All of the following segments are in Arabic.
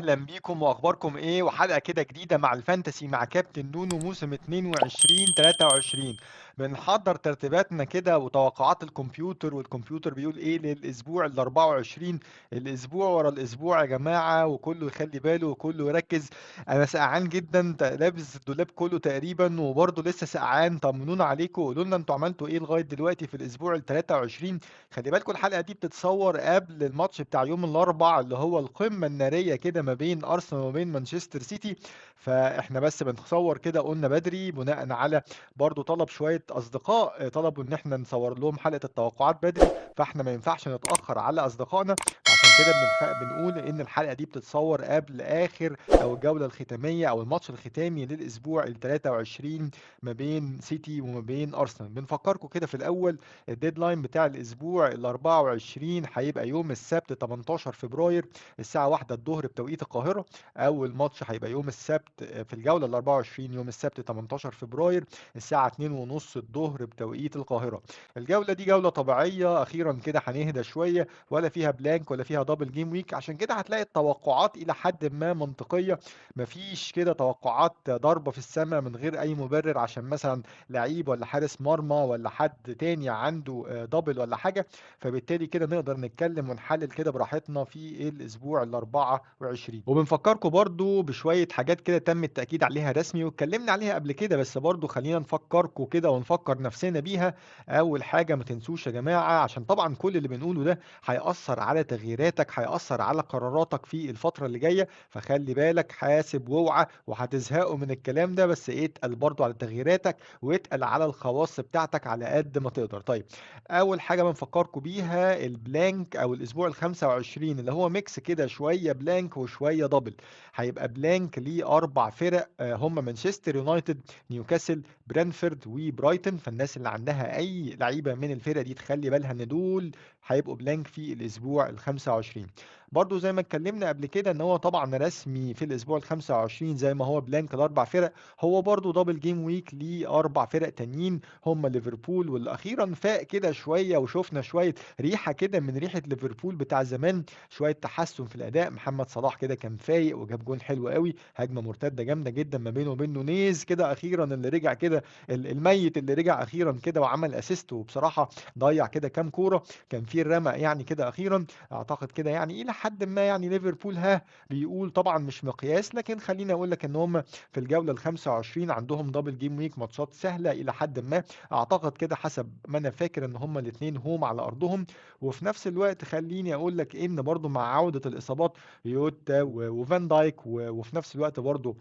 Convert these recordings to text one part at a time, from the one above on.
اهلا بيكم واخباركم ايه وحلقه كده جديده مع الفانتسي مع كابتن نونو موسم 22 23. بنحضر ترتيباتنا كده وتوقعات الكمبيوتر، والكمبيوتر بيقول ايه للاسبوع ال 24. الاسبوع ورا الاسبوع يا جماعه، وكله يخلي باله وكله يركز. انا سقعان جدا، لابس الدولاب كله تقريبا وبرضه لسه سقعان. طمنونا عليكم، قولوا لنا انتوا عملتوا ايه لغايه دلوقتي في الاسبوع ال 23. خلي بالكم الحلقة دي بتتصور قبل الماتش بتاع يوم الأربع اللي هو القمة النارية كده ما بين أرسنال وما بين مانشستر سيتي. فاحنا بس بنتصور كده، قلنا بدري بناء على برضو طلب شوية أصدقاء، طلبوا إن احنا نصور لهم حلقة التوقعات بدري، فاحنا ما ينفعش نتأخر على أصدقائنا. عشان كده بنقول إن الحلقة دي بتتصور قبل آخر أو الجولة الختامية أو الماتش الختامي للأسبوع ال 23 ما بين سيتي وما بين أرسنال. بنفكركم كده في الأول، الديدلاين بتاع الاسبوع ال 24 هيبقى يوم السبت 18 فبراير الساعة 1 الظهر بتوقيت القاهرة. اول ماتش هيبقى يوم السبت في الجولة ال 24 يوم السبت 18 فبراير الساعة 2 ونص الظهر بتوقيت القاهرة. الجولة دي جولة طبيعية، اخيرا كده هنهدى شوية، ولا فيها بلانك ولا فيها دبل جيم ويك، عشان كده هتلاقي التوقعات الى حد ما منطقية. مفيش كده توقعات ضربة في السماء من غير اي مبرر عشان مثلا لعيب ولا حارس مرمى ولا حد تاني عنده دبل ولا حاجة. فبالتالي كده نقدر نتكلم ونحلل كده براحتنا في إيه الاسبوع ال 24. وبنفكركم برضو بشوية حاجات كده تم التأكيد عليها رسمي واتكلمنا عليها قبل كده، بس برضو خلينا نفكركم كده ونفكر نفسنا بيها. اول حاجة ما تنسوش يا جماعة، عشان طبعا كل اللي بنقوله ده هيأثر على تغييراتك، هيأثر على قراراتك في الفترة اللي جاية. فخلي بالك، حاسب واوعى، وهتزهقوا من الكلام ده، بس اتقل برضو على تغييراتك واتقل على الخواص بتاعتك على قد ما تقدر. طيب، اول حاجه بنفكركم بيها البلانك او الاسبوع ال 25 اللي هو ميكس كده، شويه بلانك وشويه دبل. هيبقى بلانك ليه اربع فرق، هم مانشستر يونايتد، نيوكاسل، برانفورد وبرايتون. فالناس اللي عندها اي لعيبه من الفرق دي تخلي بالها ان دول هيبقوا بلانك في الاسبوع ال 25. برضو زي ما اتكلمنا قبل كده ان هو طبعا رسمي في الاسبوع ال 25 زي ما هو بلانك الاربع فرق، هو برضو دبل جيم ويك ليه اربع فرق تانيين هم ليفربول. والاخيرا فاق كده شويه وشفنا شويه ريحه كده من ريحه ليفربول بتاع زمان، شويه تحسن في الاداء. محمد صلاح كده كان فايق وجاب جون حلو قوي، هجمه مرتده جامده جدا ما بينه وبين نونيز كده اخيرا اللي رجع كده، الميت اللي رجع اخيرا كده وعمل اسيست. وبصراحه ضيع كده كام كوره كان في الرمق يعني كده اخيرا. اعتقد كده يعني الى حد ما يعني ليفربول بيقول طبعا مش مقياس، لكن خليني اقول لك ان هم في الجوله ال 25 عندهم دبل جيم ويك، ماتشات سهله الى حد ما. اعتقد كده حسب ما انا فاكر ان هما الاثنين هوم على ارضهم. وفي نفس الوقت خليني اقول لك ان برضو مع عودة الاصابات يوتا وفان دايك وفي نفس الوقت برضو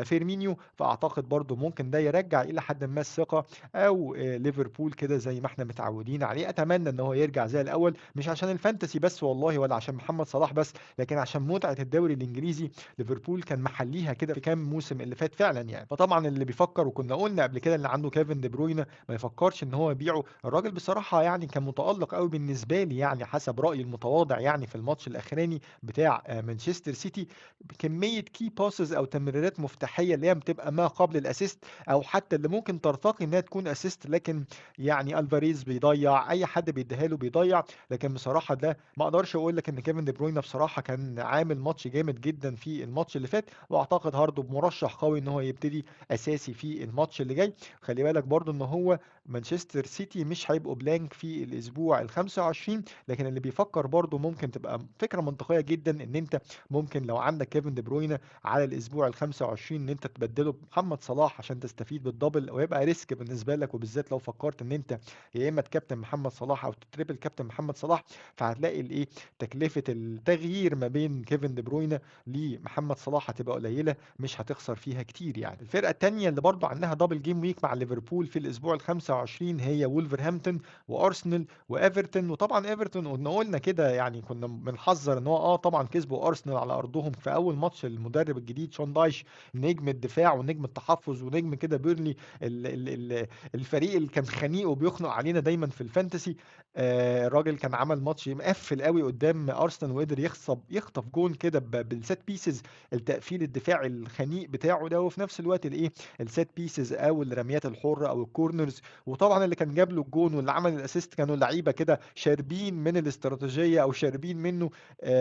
فيرمينيو، فاعتقد برضو ممكن ده يرجع الى حد ما الثقة، او ليفربول كده زي ما احنا متعودين عليه. اتمنى ان هو يرجع زي الاول، مش عشان الفانتسي بس والله ولا عشان محمد صلاح بس، لكن عشان متعة الدوري الانجليزي. ليفربول كان محليها كده في كام موسم اللي فات فعلا يعني. فطبعا اللي بيفكر، وكنا قلنا قبل كده اللي عنده كيفن دي بروين ما يفكرش ان هو يبيعه. الراجل بصراحة يعني كان متألق قوي بالنسبة لي يعني حسب رأيي المتواضع يعني في الماتش الأخراني بتاع مانشستر سيتي، بكمية كي باسز أو تمريرات مفتاحية اللي هي بتبقى ما قبل الأسيست، أو حتى اللي ممكن ترتقي إنها تكون أسيست، لكن يعني ألفاريز بيضيع، أي حد بيديها له بيضيع. لكن بصراحة ده ما أقدرش أقول لك إن كيفن دي بروين بصراحة كان عامل ماتش جامد جدا في الماتش اللي فات، وأعتقد هارده مرشح قوي إن هو يبتدي أساسي في الماتش اللي جاي. خلي بالك برضو إن هو مانشستر سيتي مش هيبقوا بلانك في الاسبوع ال 25، لكن اللي بيفكر برضو ممكن تبقى فكره منطقيه جدا ان انت ممكن لو عندك كيفن دي بروينا على الاسبوع ال 25 ان انت تبدله بمحمد صلاح عشان تستفيد بالدبل، ويبقى ريسك بالنسبه لك، وبالذات لو فكرت ان انت يا اما تكابتن محمد صلاح او تتريبل كابتن محمد صلاح، فهتلاقي الايه تكلفه التغيير ما بين كيفن دي بروينا لمحمد صلاح هتبقى قليله، مش هتخسر فيها كتير يعني. الفرقه التانيه اللي برضو عندها دبل جيم ويك مع ليفربول في الاسبوع ال 25 هي وولفرهامبتون وارسنال وايفرتون. وطبعا ايفرتون قلنا كده يعني كنا بنحذر ان هو طبعا كسبوا ارسنال على ارضهم في اول ماتش. المدرب الجديد شون دايش، نجم الدفاع ونجم التحفظ ونجم كده بيرلي، ال ال ال الفريق اللي كان خنيق وبيخنق علينا دايما في الفانتسي. الراجل كان عمل ماتش مقفل قوي قدام ارسنال، وقدر يخطف جون كده بالسات بيسز، التقفيل الدفاعي الخنيق بتاعه ده، وفي نفس الوقت الايه السات بيسز او الرميات الحره او الكورنرز. وطبعا اللي كان جاب له الجون واللي عمل الاسيست كانوا لعيبه كده شاربين من الاستراتيجيه او شاربين منه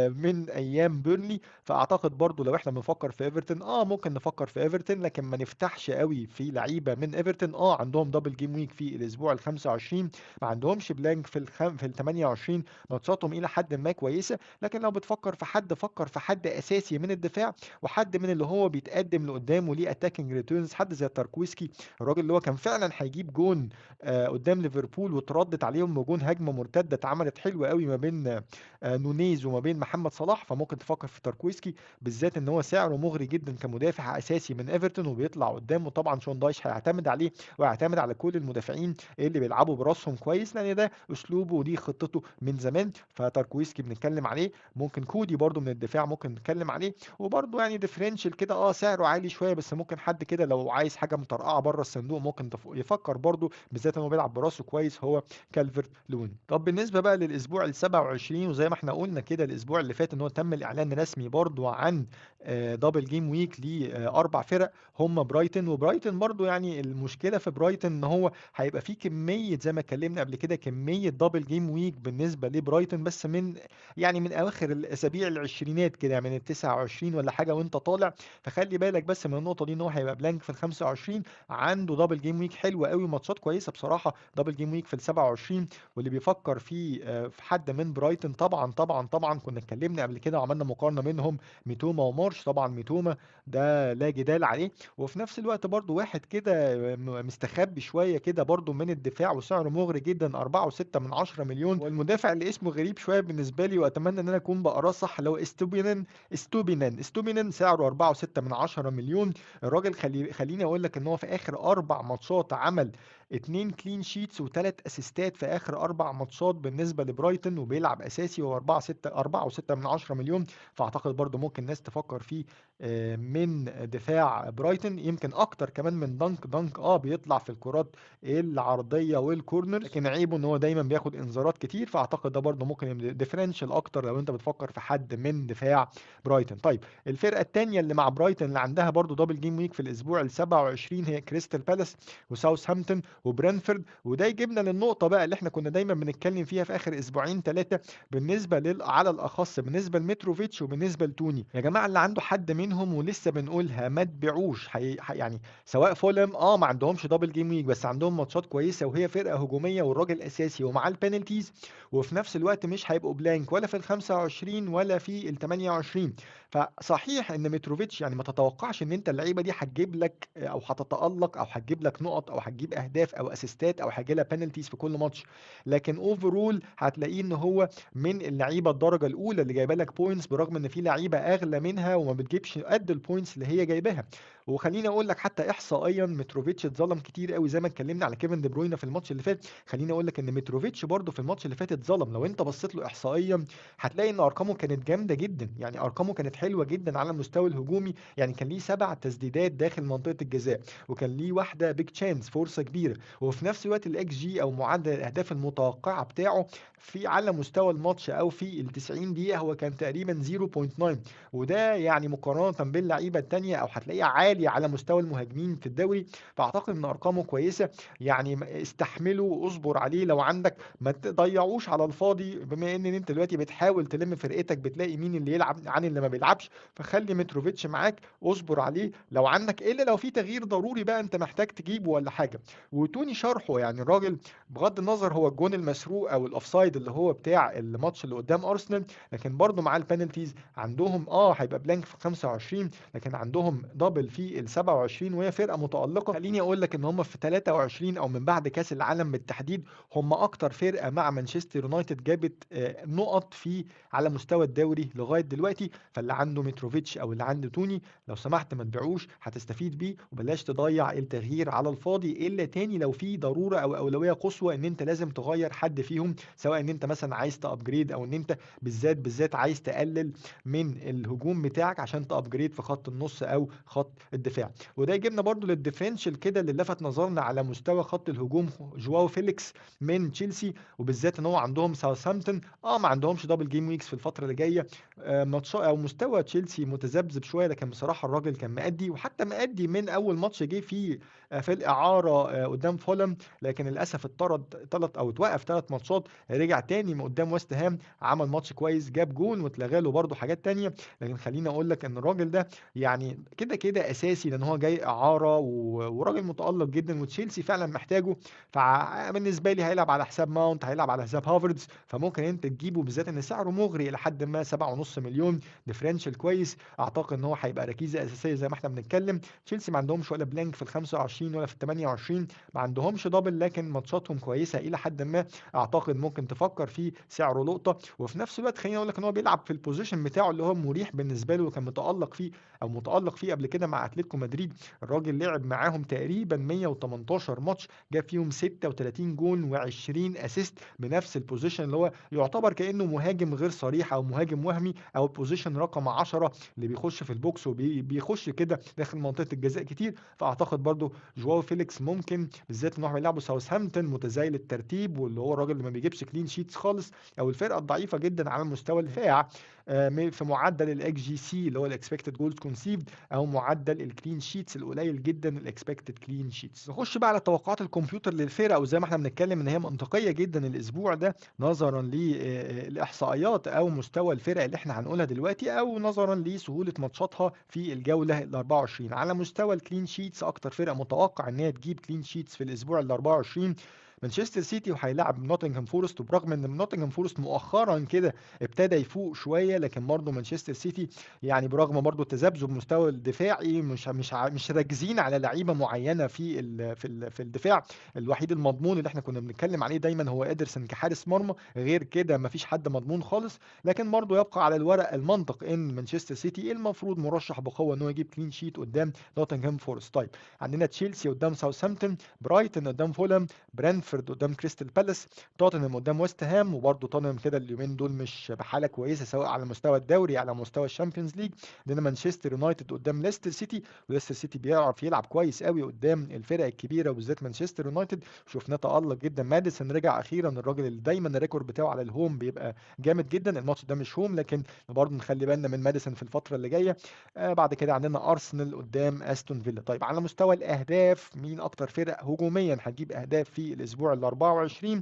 من ايام بيرنلي. فاعتقد برضو لو احنا بنفكر في ايفرتون ممكن نفكر في ايفرتون، لكن ما نفتحش قوي في لعيبه من ايفرتون. عندهم دبل جيم ويك في الاسبوع ال 25، ما عندهمش بلانك في ال 28. ماتشاتهم الى حد ما كويسه، لكن لو بتفكر في حد فكر في حد اساسي من الدفاع، وحد من اللي هو بيتقدم لقدام وليه اتاكينج ريتيرنز، حد زي تاركويسكي، الراجل اللي هو كان فعلا هيجيب جون قدام ليفربول وتردت عليهم بجون هجمه مرتده اتعملت حلوه قوي ما بين نونيز وما بين محمد صلاح. فممكن تفكر في تاركويسكي، بالذات ان هو سعره مغري جدا كمدافع اساسي من ايفرتون وبيطلع قدام. وطبعا شون دايش هيعتمد عليه وهيعتمد على كل المدافعين اللي بيلعبوا براسهم كويس، لان ده اسلوبه ودي خطته من زمان. فتاركويسكي بنتكلم عليه. ممكن كودي برضو من الدفاع ممكن نتكلم عليه، وبرضو يعني ديفرنشال كده سعره عالي شويه، بس ممكن حد كده لو عايز حاجه مطرقعه بره الصندوق ممكن يفكر برضو، بالذات انه بيلعب براسه كويس، هو كالفرت لون. طب بالنسبه بقى للاسبوع ال 27، وزي ما احنا قلنا كده الاسبوع اللي فات ان هو تم الاعلان رسمي برضو عن دبل جيم ويك لاربع فرق، هم برايتون. وبرايتون برضو يعني المشكله في برايتون ان هو هيبقى فيه كميه، زي ما اتكلمنا قبل كده، كميه دبل جيم ويك بالنسبه لبرايتون، بس من يعني من اواخر الاسابيع العشرينات كده، من ال 29 ولا حاجه وانت طالع. فخلي بالك بس من النقطه دي، ان هو هيبقى بلانك في ال 25، عنده دبل جيم ويك حلوه قوي، ماتشات كويسه بصراحه. دبل جيم ويك في ال 27، واللي بيفكر في حد من برايتون، طبعا طبعا طبعا كنا اتكلمنا قبل كده وعملنا مقارنه بينهم، ميتوما ومارش. طبعا ميتوما ده لا جدال عليه، وفي نفس الوقت برضو واحد كده مستخبي شويه كده برضو من الدفاع وسعره مغري جدا، 4.6 من 10 مليون. والمدافع اللي اسمه غريب شويه بالنسبه لي، واتمنى ان انا اكون بقراه صح، اللي هو استوبينان سعره 4.6 من 10 مليون. الراجل خليني اقول لك ان هو في اخر اربع ماتشات عمل 2 كلين شيتس و3 اسيستات في اخر اربع ماتشات بالنسبه لبرايتون، وبيلعب اساسي، وهو 4.6 من 10 مليون. فاعتقد برضو ممكن الناس تفكر فيه من دفاع برايتون، يمكن اكتر كمان من دانك بيطلع في الكرات العرضيه والكورنر، لكن عيبه ان هو دايما بياخد انذارات كتير. فاعتقد ده برضو ممكن ديفرنشال اكتر لو انت بتفكر في حد من دفاع برايتون. طيب الفرقه الثانيه اللي مع برايتون اللي عندها برضو دبل جيم ويك في الاسبوع ال 27 هي كريستال بالاس وساوثهامبتون وبرنفورد. وده يجيبنا للنقطه بقى اللي احنا كنا دايما بنتكلم فيها في اخر اسبوعين ثلاثه، بالنسبه على الاخص بالنسبه لمتروفيتش وبالنسبه لتوني. يا جماعه اللي عنده حد منهم ولسه بنقولها ما تبيعوش، يعني سواء فولم ما عندهمش دبل جيم ويك بس عندهم ماتشات كويسه وهي فرقه هجوميه والراجل اساسي ومعاه البينالتيز، وفي نفس الوقت مش هيبقوا بلانك ولا في ال 25 ولا في ال 28. فصحيح ان متروفيتش يعني ما تتوقعش ان انت اللعيبه دي هتجيب لك او هتتالق او هتجيب لك نقط او هتجيب اهداف او اسيستات او هيجي لها بينالتيز في كل ماتش، لكن اوفرول هتلاقيه ان هو من اللعيبه الدرجه الاولى اللي جايبه لك بوينتس، برغم ان في لعيبه اغلى منها وما بتجيبش قد البوينتس اللي هي جايباها. وخليني اقول لك حتى احصائيا متروفيتش اتظلم كتير قوي، زي ما اتكلمنا على كيفن دي بروينا في الماتش اللي فات. خليني اقول لك ان متروفيتش برده في الماتش اللي فات اتظلم. لو انت بصيت له احصائيا هتلاقي ان ارقامه كانت جامده جدا، يعني ارقامه كانت حلوه جدا على المستوى الهجومي. يعني كان ليه 7 تسديدات داخل منطقه الجزاء، وكان ليه واحده بيج تشانس، فرصه كبيره، وفي نفس الوقت الاكس جي او معدل الاهداف المتوقعه بتاعه في على مستوى الماتش او في ال 90 دقيقه هو كان تقريبا 0.9. وده يعني مقارنه باللعيبه التانيه او هتلاقيه عالي على مستوى المهاجمين في الدوري. فاعتقد ان ارقامه كويسه، يعني استحمله واصبر عليه لو عندك، ما تضيعوش على الفاضي. بما ان انت دلوقتي بتحاول تلم فرقتك بتلاقي مين اللي يلعب عن اللي ما بيلعبش، فخلي متروفيتش معاك، اصبر عليه لو عندك، الا لو في تغيير ضروري بقى انت محتاج تجيبه ولا حاجه. وتوني شرحه يعني الراجل بغض النظر هو الجون المسروق او الاوفسايد اللي هو بتاع الماتش اللي قدام ارسنال، لكن برضه مع البنالتيز عندهم هيبقى بلانك في 25، لكن عندهم دبل في ال 27 وهي فرقه متالقه. خليني اقول لك ان هم في 23 او من بعد كاس العالم بالتحديد هم اكتر فرقه مع مانشستر يونايتد جابت نقط في على مستوى الدوري لغايه دلوقتي. فاللي عنده متروفيتش او اللي عنده توني لو سمحت ما تبيعوش، هتستفيد بيه، وبلاش تضيع التغيير على الفاضي، الا تاني لو في ضروره او اولويه قصوى ان انت لازم تغير حد فيهم، سواء ان انت مثلا عايز تابجريد او ان انت بالذات عايز تقلل من الهجوم بتاعك عشان تابجريد في خط النص او خط الدفاع. وده يجيبنا برضو للديفرنشال كده اللي لفت نظرنا على مستوى خط الهجوم جواو فيليكس من تشيلسي، وبالذات ان هو عندهم ساوثهامبتون ما عندهمش دبل جيم ويكس في الفتره اللي جايه. ماتش او مستوى تشيلسي متذبذب شويه، لكن بصراحه الراجل كان مأدي، وحتى مأدي من اول ماتش جه فيه في الاعاره قدام فولم، لكن للاسف اتطرد ثلاث او اتوقف ثلاث ماتشات، رجع تاني من قدام ويست هام عمل ماتش كويس، جاب جون واتلغى له برده حاجات تانية. لكن خليني اقول لك ان الراجل ده يعني كده كده اساسي، لان هو جاي اعاره وراجل متالق جدا، وتشيلسي فعلا محتاجه. فبالنسبه لي هيلعب على حساب ماونت، هيلعب على حساب هافرتز، فممكن انت تجيبه، بالذات ان سعره مغري لحد ما 7.5 مليون، ديفرنشال كويس. اعتقد ان هو هيبقى ركيزه اساسيه زي ما احنا بنتكلم. تشيلسي ما عندهمش ولا بلانك في ال 25 ولا في ال 28، ما عندهمش دبل، لكن ماتشاتهم كويسه الى حد ما. اعتقد ممكن تفكر فيه، سعره لقطه، وفي نفس الوقت خليني اقول لك ان هو بيلعب في البوزيشن بتاعه اللي هو مريح بالنسبه له، وكان متالق فيه او متالق فيه قبل كده مع اتلتيكو مدريد. الراجل لعب معاهم تقريبا 118 ماتش، جاب فيهم 36 جون و20 اسيست بنفس البوزيشن، اللي هو يعتبر كانه مهاجم غير صريح او مهاجم وهمي، او البوزيشن رقم 10 اللي بيخش في البوكس وبيخش كده داخل منطقه الجزاء كتير. فاعتقد برضو جواو فيليكس ممكن، بالذات ان هو بيلعبوا ساوثهامبتون متزايل الترتيب، واللي هو الراجل اللي ما بيجيبش كلين شيتس خالص، او الفرقه الضعيفه جدا على مستوى الدفاع في معدل الاكس جي سي اللي هو الاكسبكتد جولز كونسيفد، او معدل الكلين شيتس القليل جدا الاكسبكتد كلين شيتس. نخش بقى على توقعات الكمبيوتر للفرق، وزي ما احنا بنتكلم ان هي منطقيه جدا الاسبوع ده، نظرا للاحصائيات او مستوى الفرق اللي احنا هنقولها دلوقتي، او نظرا لسهوله ماتشاتها في الجوله ال 24. على مستوى الكلين شيتس، اكتر فرقه متوقع ان هي تجيب كلين شيتس في الاسبوع ال 24 مانشستر سيتي، وهيلاعب نوتنغهام فورست. وبرغم ان نوتنغهام فورست مؤخرا كده ابتدى يفوق شويه، لكن برضه مانشستر سيتي يعني برغم برضه تذبذب مستوى الدفاعي، مش راكزين على لعيبه معينه في الدفاع. الوحيد المضمون اللي احنا كنا بنتكلم عليه دايما هو ادرسون كحارس مرمى، غير كده مفيش حد مضمون خالص. لكن برضه يبقى على الورق المنطق ان مانشستر سيتي المفروض مرشح بقوه انه يجيب كلين شيت قدام نوتنغهام فورست. طيب عندنا تشيلسي قدام ساوثهامبتون، برايتون قدام فولهام، برنتفورد قدام كريستال بالاس، توتنهام قدام ويست هام. وبرضه توتنهام كده اليومين دول مش بحاله كويسه، سواء على مستوى الدوري على مستوى الشامبيونز ليج. عندنا مانشستر يونايتد قدام ليستر سيتي، وليستر سيتي بيعرف يلعب كويس قوي قدام الفرق الكبيره، وبالذات مانشستر يونايتد شفناه تألق جدا. ماديسون رجع اخيرا، الراجل اللي دايما الريكورد بتاعه على الهوم بيبقى جامد جدا. الماتش ده مش هوم، لكن برضه نخلي بالنا من ماديسون في الفتره اللي جايه. بعد كده عندنا ارسنال قدام استون فيلا. طيب على مستوى الاهداف، مين اكتر فرق هجوميا هتجيب اهداف في الاسبوع ال 24؟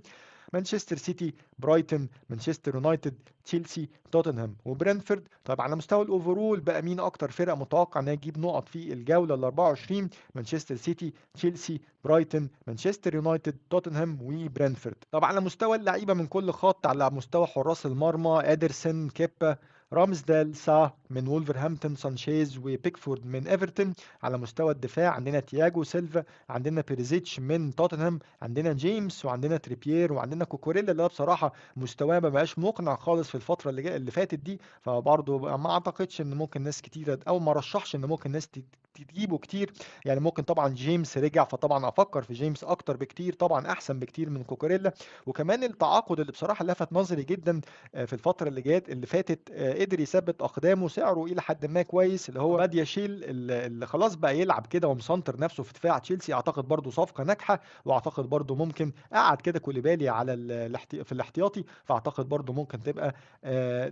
مانشستر سيتي، برايتون، مانشستر يونايتد، تشيلسي، توتنهام وبرنتفورد. طيب على مستوى الاوفرول بقى، مين اكتر فرق متوقع انها تجيب نقط في الجوله ال 24؟ مانشستر سيتي، تشيلسي، برايتون، مانشستر يونايتد، توتنهام وبرنتفورد. طب على مستوى اللعيبه من كل خط، على مستوى حراس المرمى ادرسون، كيبا، رامسدال، سا من وولفرهامبتون، سانشيز وبيكفورد من ايفرتون. على مستوى الدفاع عندنا تياجو سيلفا، عندنا بيريزيتش من توتنهام، عندنا جيمس، وعندنا تريبيير، وعندنا كوكوريلا اللي هو بصراحه مستواه ما بقاش مقنع خالص في الفتره اللي فاتت دي. فبرضه ما اعتقدش ان ممكن ناس كتيره، او ما رشحش ان ممكن ناس تجيبه كتير. يعني ممكن طبعا جيمس رجع، فطبعا افكر في جيمس اكتر بكتير، طبعا احسن بكتير من كوكوريلا. وكمان التعاقد اللي بصراحه لفت نظري جدا في الفتره اللي فاتت، قدر يثبت اقدامه، سعره الى حد ما كويس، اللي هو باديا شيل اللي خلاص بقى يلعب كده ومسنتر نفسه في دفاع تشيلسي. اعتقد برضه صفقه ناجحه، واعتقد برضه ممكن قعد كده كوليبالي على في الاحتياطي، فاعتقد برضه ممكن تبقى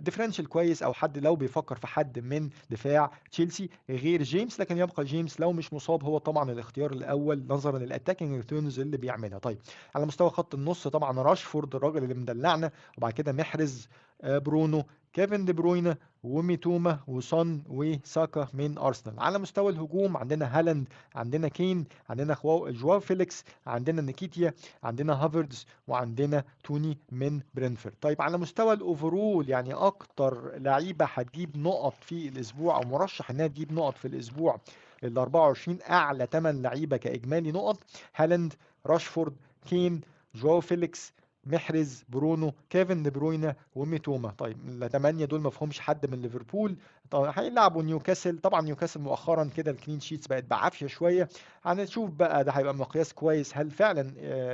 ديفرنشال كويس، او حد لو بيفكر في حد من دفاع تشيلسي غير جيمس. لكن يبقى جيمس لو مش مصاب هو طبعا الاختيار الاول نظرا للاتاكينج ريتيرنز اللي بيعملها. طيب على مستوى خط النص طبعا راشفورد الراجل اللي مدلعنا، وبعد كده محرز، برونو، كيفن دي بروينا، وميتوما، وسون، وساكا من ارسنال. على مستوى الهجوم عندنا هالاند، عندنا كين، عندنا جواو فيليكس، عندنا نيكيتيا، عندنا هافرتز، وعندنا توني من برينفورد. طيب على مستوى الاوفرول، يعني اكتر لعيبه هتجيب نقط في الاسبوع، او مرشح انها تجيب نقط في الاسبوع ال 24، اعلى 8 لعيبه كاجمالي نقط: هالاند، راشفورد، كين، جواو فيليكس، محرز، برونو، كيفن دي بروينا، وميتوما. طيب الثمانيه دول ما فيهمش حد من ليفربول. طبعا هيلعبوا نيوكاسل. طبعا نيوكاسل مؤخرا كده الكلين شيتس بقت بعافيه شويه. هنشوف بقى، ده هيبقى مقياس كويس هل فعلا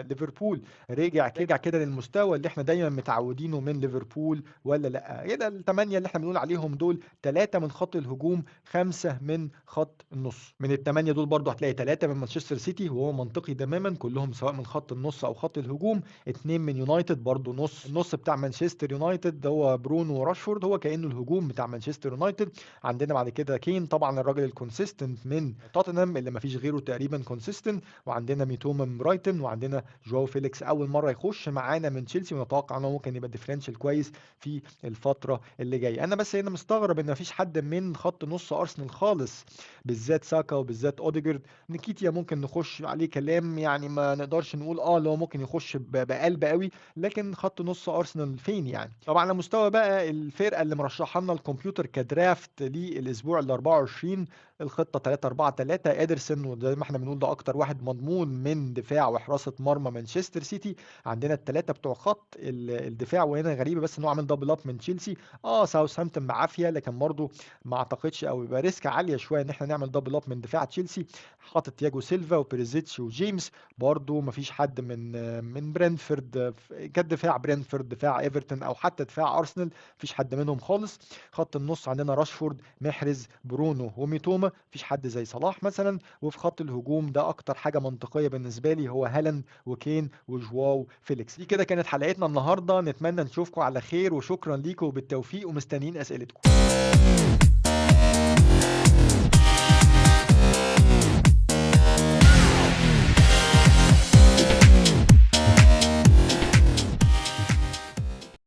ليفربول رجع كده للمستوى اللي احنا دايما متعودينه من ليفربول ولا لا. كده الثمانيه اللي احنا بنقول عليهم دول، ثلاثه من خط الهجوم، خمسه من خط النص. من الثمانيه دول برضه هتلاقي ثلاثه من مانشستر سيتي، وهو منطقي تماما، كلهم سواء من خط النص او خط الهجوم. اتنين من يونايتد برضه نص. النص بتاع مانشستر يونايتد هو برونو وراشفورد، هو كأنه الهجوم بتاع مانشستر يونايتد. عندنا بعد كده كين، طبعا الراجل الكونسيستنت من توتنهام اللي ما فيش غيره تقريبا كونسيستنت. وعندنا ميتوما من برايتون، وعندنا جواو فيليكس اول مره يخش معانا من تشيلسي، ونتوقع انه ممكن يبقى ديفرنشال كويس في الفتره اللي جايه. انا بس هنا مستغرب ان ما فيش حد من خط نص ارسنال خالص، بالذات ساكا وبالذات اوديجارد. نكيتيا ممكن نخش عليه كلام، يعني ما نقدرش نقول اللي هو ممكن يخش بقلب قوي، لكن خط نص ارسنال فين يعني. طبعا على مستوى بقى الفرقه اللي مرشحها لنا الكمبيوتر كدرافت للاسبوع ال 24، الخطه 3-4-3. ادرسون، وزي ما احنا بنقول ده اكتر واحد مضمون من دفاع وحراسه مرمى مانشستر سيتي. عندنا الثلاثه بتوع خط الدفاع، وهنا غريبه بس انه عامل دبل اب من تشيلسي. ساوثهامبتون بعافيه، لكن برضه ما اعتقدش، او يبقى ريسك عاليه شويه ان احنا نعمل دبل اب من دفاع تشيلسي. حاطط تياجو سيلفا وبريزيتش وجيمس. برضه ما فيش حد من برينفورد كدفاع، برينفورد دفاع ايفرتون او حتى دفاع ارسنال، مفيش حد منهم خالص. خط النص عندنا راشفورد، محرز، برونو، وميتوما. مفيش حد زي صلاح مثلا. وفي خط الهجوم ده اكتر حاجه منطقيه بالنسبه لي هو هالاند وكين وجواو فيليكس. دي كده كانت حلقتنا النهارده، نتمنى نشوفكم على خير، وشكرا ليكم وبالتوفيق، ومستنيين اسئلتكم.